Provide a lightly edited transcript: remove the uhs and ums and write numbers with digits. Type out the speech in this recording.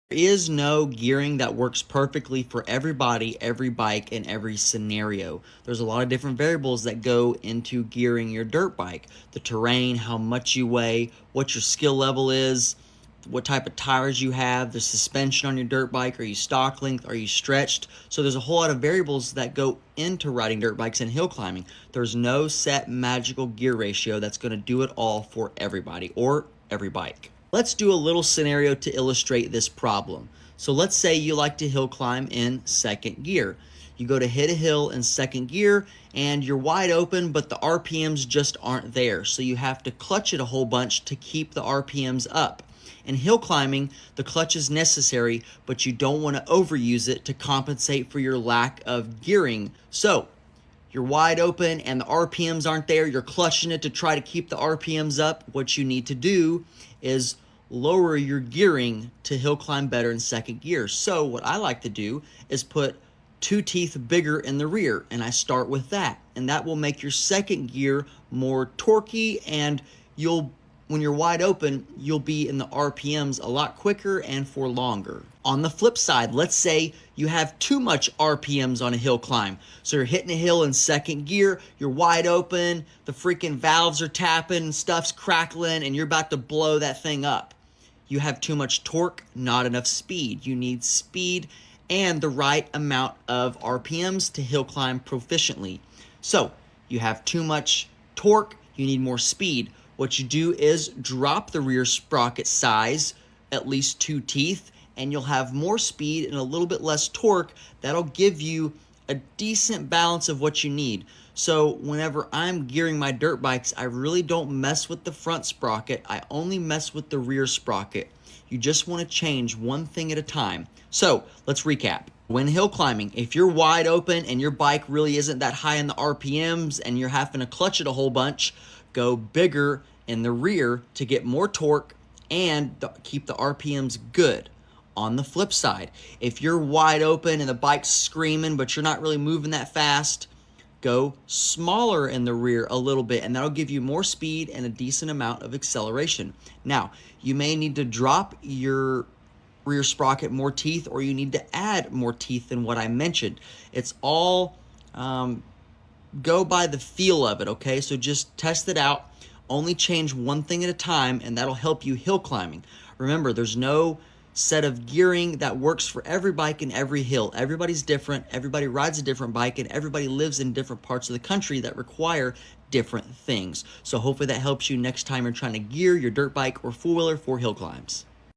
There is no gearing that works perfectly for every body, every bike, and every scenario. There's a lot of different variables that go into gearing your dirt bike. The terrain, how much you weigh, what your skill level is, what type of tires you have, the suspension on your dirt bike, are you stock length, are you stretched? So there's a whole lot of variables that go into riding dirt bikes and hill climbing. There's no set magical gear ratio that's going to do it all for everybody or every bike. Let's do a little scenario to illustrate this problem. So let's say you like to hill climb in second gear. You go to hit a hill in second gear and you're wide open, but the RPMs just aren't there. So you have to clutch it a whole bunch to keep the RPMs up. In hill climbing, the clutch is necessary, but you don't want to overuse it to compensate for your lack of gearing. So you're wide open and the RPMs aren't there. You're clutching it to try to keep the RPMs up. What you need to do is lower your gearing to hill climb better in second gear. So what I like to do is put 2 teeth bigger in the rear, and I start with that. And that will make your second gear more torquey, and when you're wide open, you'll be in the RPMs a lot quicker and for longer. On the flip side, let's say you have too much RPMs on a hill climb. So you're hitting a hill in second gear, you're wide open, the freaking valves are tapping, stuff's crackling, and you're about to blow that thing up. You have too much torque, not enough speed. You need speed and the right amount of RPMs to hill climb proficiently. So you have too much torque, you need more speed. What you do is drop the rear sprocket size at least 2 teeth, and you'll have more speed and a little bit less torque. That'll give you a decent balance of what you need. So whenever I'm gearing my dirt bikes, I really don't mess with the front sprocket. I only mess with the rear sprocket. You just want to change one thing at a time. So let's recap. When hill climbing, if you're wide open and your bike really isn't that high in the RPMs and you're having to clutch it a whole bunch, go bigger in the rear to get more torque and keep the RPMs good. On the flip side, if you're wide open and the bike's screaming but you're not really moving that fast, go smaller in the rear a little bit, and that'll give you more speed and a decent amount of acceleration. Now, you may need to drop your rear sprocket more teeth, or you need to add more teeth than what I mentioned. It's all go by the feel of it, okay? So just test it out. Only change one thing at a time, and that'll help you hill climbing. Remember, there's no set of gearing that works for every bike and every hill. Everybody's different. Everybody rides a different bike, and everybody lives in different parts of the country that require different things. So hopefully that helps you next time you're trying to gear your dirt bike or four-wheeler for hill climbs.